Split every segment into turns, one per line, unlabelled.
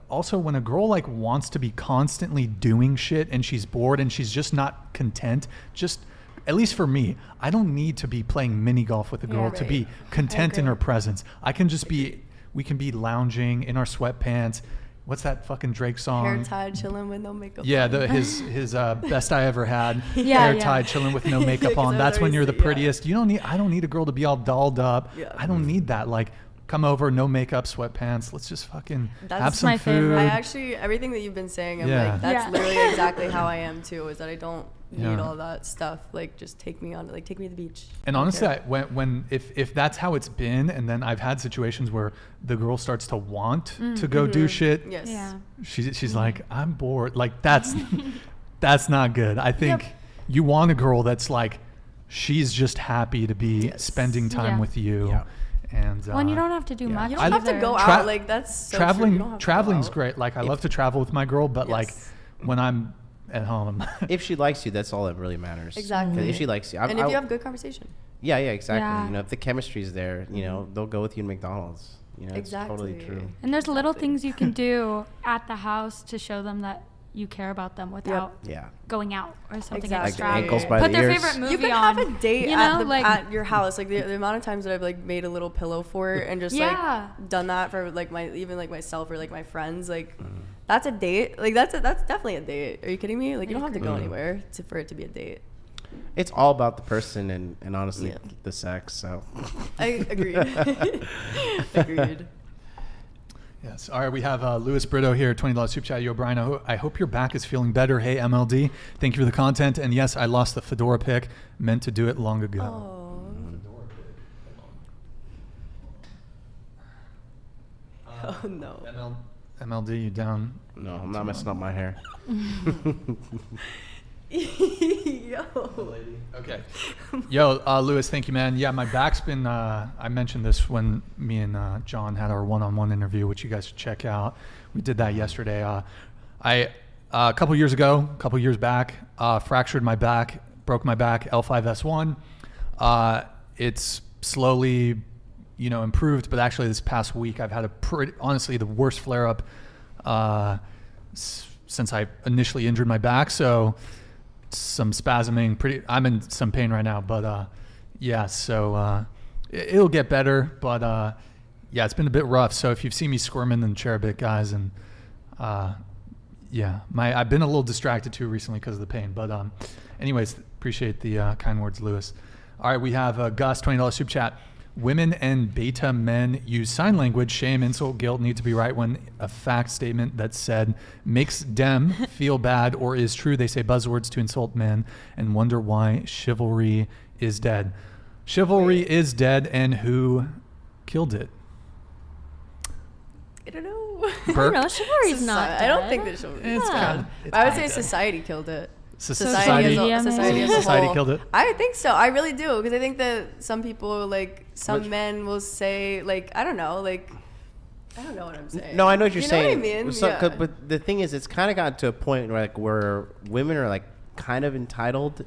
also when a girl like wants to be constantly doing shit and she's bored and she's just not content, just at least for me, I don't need to be playing mini golf with a girl to be content in her presence. I can just we can be lounging in our sweatpants. What's that fucking Drake song?
Hair tied, chilling with no makeup.
Yeah,
on.
his best I ever had.
Yeah,
hair tied, chilling with no makeup on. That's when you're the prettiest. I don't need a girl to be all dolled up.
Yeah.
I don't need that. Like, come over, no makeup, sweatpants. Let's just fucking have some
my
food.
favorite.
I actually, everything that you've been saying, I'm like, that's literally exactly how I am too. Is that I don't need all that stuff. Like, just take me to the beach.
And honestly, if that's how it's been, and then I've had situations where the girl starts to want to go do shit.
Yes.
Yeah.
She's like, I'm bored. Like that's not good. I think you want a girl that's like, she's just happy to be spending time with you. Yeah. And
you don't have to do much.
You don't have to go out. Like that's so
traveling's great. Like I love to travel with my girl, but like when I'm at home,
if she likes you, that's all that really matters.
Exactly.
If she likes you,
and if you have good conversation.
Yeah, exactly.
Yeah.
You know, if the chemistry's there, you know, they'll go with you to McDonald's. You know,
exactly.
It's totally true.
And there's little things you can do at the house to show them that you care about them without going out or something extra.
Like ankles by
Put
the
their
ears.
favorite movie
you can
on.
have a date
at
your house. Like the amount of times that I've like made a little pillow fort and just like done that for like myself or like my friends. Like that's a date. Like that's definitely a date. Are you kidding me? Like you don't have to go anywhere for it to be a date.
It's all about the person and honestly the sex. So
I agree. Agreed.
Yes. All right. We have Louis Brito here, $20 super chat. Yo, Brian, I hope your back is feeling better. Hey, MLD. Thank you for the content. And yes, I lost the fedora pick. Meant to do it long ago.
Oh no.
MLD, you down?
No, I'm not messing up my hair.
Yo.
Okay. Yo, Louis, thank you, man. Yeah, my back's been, I mentioned this when me and John had our one-on-one interview, which you guys should check out. We did that yesterday. A couple years back, fractured my back, broke my back, L5-S1. It's slowly, improved, but actually this past week I've had honestly the worst flare-up since I initially injured my back. So some spasming, I'm in some pain right now, but so it'll get better, but it's been a bit rough. So if you've seen me squirming in the chair a bit, guys, and I've been a little distracted too recently because of the pain, but anyways, appreciate the kind words, Louis. All right, we have Gus, $20 super chat. Women and beta men use sign language. Shame, insult, guilt need to be right when a fact statement that said makes them feel bad or is true. They say buzzwords to insult men and wonder why chivalry is dead. Chivalry is dead, and who killed it?
I don't know.
I don't know. Chivalry's not dead.
I don't think that chivalry is dead. I would say society killed it.
Society
as a whole.
Killed it.
I think so. I really do, because I think that some people, men will say, I don't know what I'm saying.
No, I know what you're saying.
Know what I mean?
But the thing is, it's kind of gotten to a point where women are kind of entitled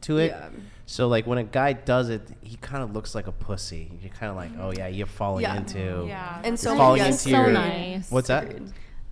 to it. Yeah. So when a guy does it, he kind of looks like a pussy. You're kind of like, oh yeah, you're falling into. Yeah.
And so
falling into
so nice.
What's that?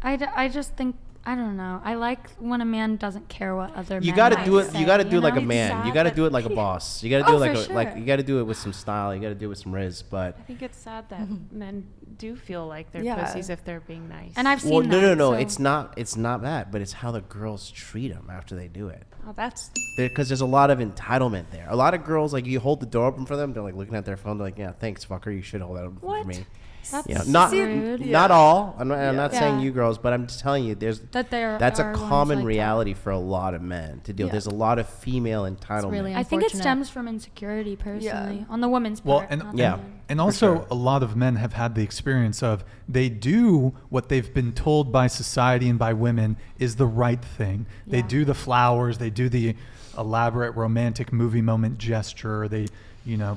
I just think. I don't know. I like when a man doesn't care what other men
You got to do it.
say,
You got to do it like a
It's
man.
sad
You got to do it like a boss. You got to do it you got to do it with some style. You got to do it with some riz. But
I think it's sad that men do feel like they're pussies if they're being nice.
And I've seen that.
No. It's not that. But it's how the girls treat them after they do it.
Oh, that's
because there's a lot of entitlement there. A lot of girls, you hold the door open for them. They're looking at their phone. They're like, yeah, thanks, fucker. You should hold that open for me.
That's
not all. I'm not saying you girls, but I'm just telling you, that's a common reality for a lot of men to deal. Yeah. There's a lot of female entitlement.
Really I think it stems from insecurity, personally, on the woman's part.
And also a lot of men have had the experience of they do what they've been told by society and by women is the right thing. Yeah. They do the flowers, they do the elaborate romantic movie moment gesture. They,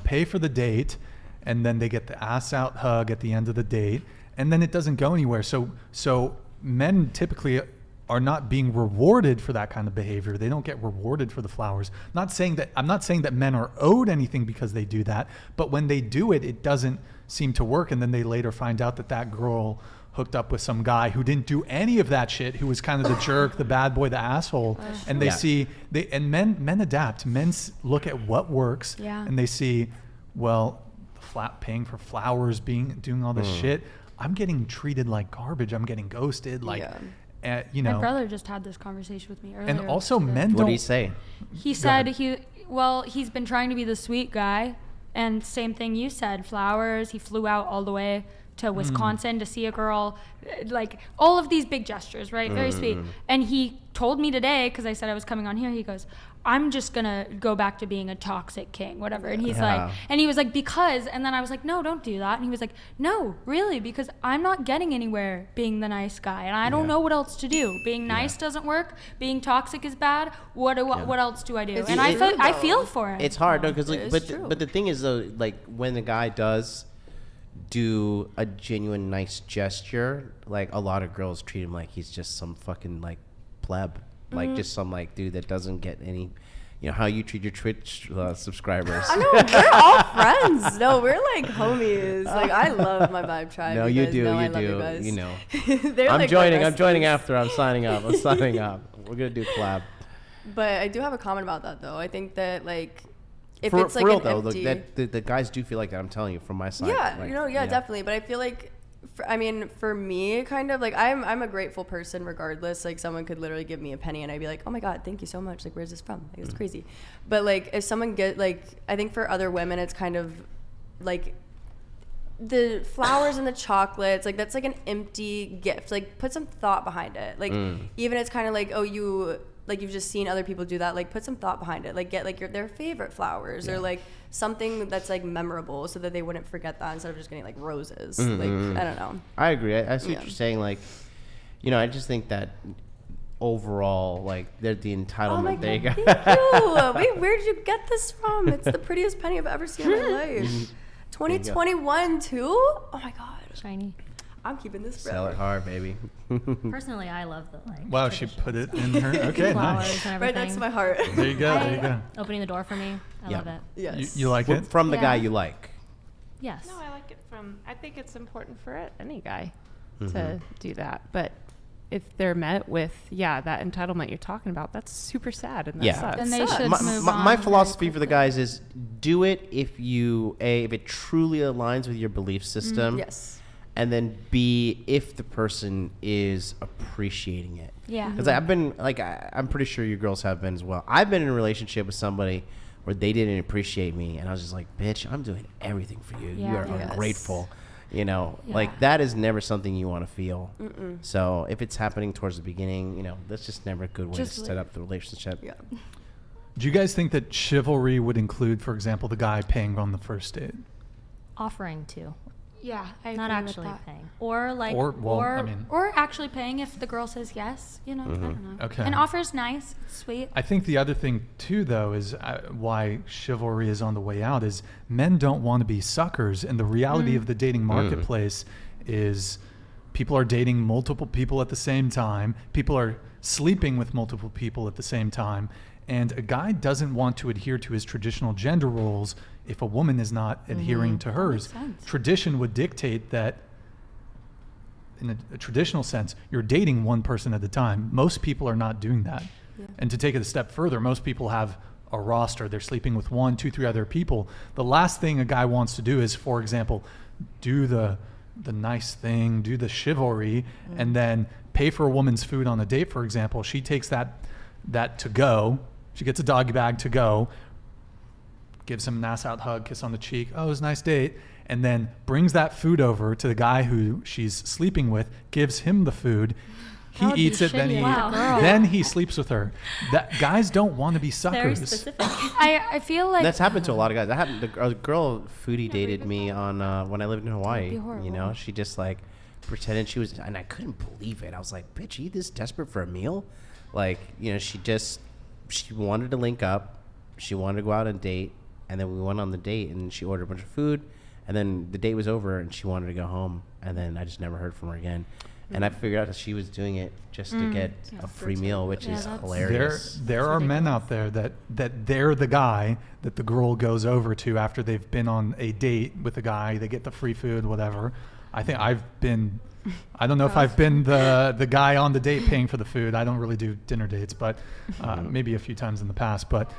pay for the date. And then they get the ass out hug at the end of the date, and then it doesn't go anywhere. So men typically are not being rewarded for that kind of behavior. They don't get rewarded for the flowers. I'm not saying that men are owed anything because they do that, but when they do it, it doesn't seem to work, and then they later find out that girl hooked up with some guy who didn't do any of that shit, who was kind of the jerk, the bad boy, the asshole, and men adapt. Men look at what works, and they see, well, paying for flowers, doing all this shit. I'm getting treated like garbage. I'm getting ghosted. Like, you know.
My brother just had this conversation with me earlier.
And also, men don't.
What did he say?
He said he's been trying to be the sweet guy, and same thing you said. Flowers. He flew out all the way to Wisconsin to see a girl, like all of these big gestures, right? Very sweet. And he told me today, because I said I was coming on here, he goes, I'm just gonna go back to being a toxic king, whatever. And he's like, and he was like, because, and then I was like, no, don't do that. And he was like, no, really, because I'm not getting anywhere being the nice guy, and I don't know what else to do. Being nice doesn't work. Being toxic is bad. What else do I do? And I feel for him.
It's hard, though, because but the thing is, though, like when the guy does do a genuine nice gesture, like a lot of girls treat him like he's just some fucking like pleb, like just some like dude that doesn't get any, you know, how you treat your Twitch subscribers.
I know, we're all friends. No, we're like homies. Like, I love my Vibe Tribe.
No, you do.
I
You
love
do.
you guys.
You know.
I'm
like joining after. I'm signing up. We're gonna do collab.
But I do have a comment about that, though. I think that like, if
for
it's like
real,
an
though,
empty,
the guys do feel like that. I'm telling you from my side.
Yeah,
like,
definitely. But I feel like, for me, kind of like I'm a grateful person regardless. Like, someone could literally give me a penny and I'd be like, oh my God, thank you so much. Like, where's this from? Like, it's crazy. But like, if someone I think for other women, it's kind of like the flowers and the chocolates, like that's like an empty gift. Like, put some thought behind it. Like, even it's kind of like, oh, you've just seen other people do that. Like, put some thought behind it. Like, get like their favorite flowers or like something that's like memorable, so that they wouldn't forget that instead of just getting like roses. Like, I don't know.
I agree. I see what you're saying. Like, you know, I just think that overall, like, they're the entitlement.
Oh my
there
God,
you go.
thank you. Wait, where did you get this from? It's the prettiest penny I've ever seen in my life. 2021 too? Oh my God.
Shiny.
I'm keeping this forever.
Sell it hard, baby.
Personally, I love the like.
Wow, she put it in her. Okay,
flowers
nice.
and
Right next to my heart.
There you go. There you go.
Opening the door for me. I love it.
Yes.
You like it?
From the guy you like.
Yes.
No, I like it I think it's important for any guy to do that. But if they're met with, that entitlement you're talking about, that's super sad. And that sucks.
And they should move on.
My philosophy for the guys is do it if if it truly aligns with your belief system.
Yes.
And then B, if the person is appreciating it.
Yeah.
Because I've been, like, I'm pretty sure you girls have been as well. I've been in a relationship with somebody where they didn't appreciate me. And I was just like, bitch, I'm doing everything for you.
Yeah.
You are ungrateful. You know, like, that is never something you want to feel. So if it's happening towards the beginning, you know, that's just never a good way to set up the relationship.
Yeah.
Do you guys think that chivalry would include, for example, the guy paying on the first date?
Offering to.
Yeah, I
Not
agree
actually
with that.
paying. Or like.
Or actually paying if the girl says yes. You know, I don't know.
Okay.
An offer's nice, it's sweet.
I think the other thing too, though, is why chivalry is on the way out is men don't want to be suckers, and the reality of the dating marketplace is people are dating multiple people at the same time. People are sleeping with multiple people at the same time, and a guy doesn't want to adhere to his traditional gender roles if a woman is not adhering to hers. Tradition would dictate that, in a traditional sense, you're dating one person at a time. Most people are not doing that. Yeah. And to take it a step further, most people have a roster. They're sleeping with 1, 2, 3 other people. The last thing a guy wants to do is, for example, do the nice thing, do the chivalry, and then pay for a woman's food on a date, for example. She takes that to go. She gets a doggy bag to go, gives him an ass out hug, kiss on the cheek. Oh, it was a nice date. And then brings that food over to the guy who she's sleeping with, gives him the food. He eats it, then he sleeps with her. That guys don't want to be suckers.
Very specific.
I feel like
That's happened to a lot of guys. That happened. A girl foodie dated me on when I lived in Hawaii. You know, she just like pretended she was, and I couldn't believe it. I was like, bitch, are you this desperate for a meal? Like, you know, she wanted to link up. She wanted to go out on a date. And then we went on the date, and she ordered a bunch of food. And then the date was over, and she wanted to go home. And then I just never heard from her again. And I figured out that she was doing it just to get a free meal, which is hilarious.
There are men out there that they're the guy that the girl goes over to after they've been on a date with a guy. They get the free food, whatever. I think I've been I don't know if I've been the guy on the date paying for the food. I don't really do dinner dates, but maybe a few times in the past. But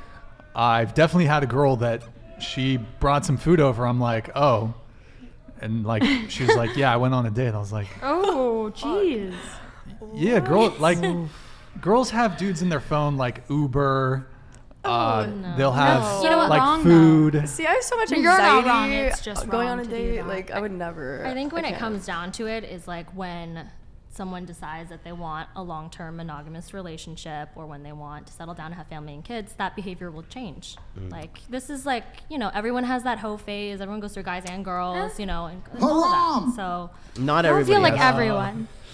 I've definitely had a girl that she brought some food over. I'm like, oh. And like, she was like, yeah, I went on a date. I was like,
oh, jeez.
Yeah, girls have dudes in their phone like Uber. They'll have
You know what,
like
wrong,
food.
See, I have so much
You're not
anxiety
wrong, it's just
going
wrong
on a
to do
date.
that.
Like, I would never.
I think when it
can't.
comes down to it is like when someone decides that they want a long-term monogamous relationship or when they want to settle down and have family and kids, that behavior will change. Like, this is like, you know, everyone has that hoe phase. Everyone goes through guys and girls, you know, and all of that. So
Not
I don't
everybody.
feel like
has-
everyone.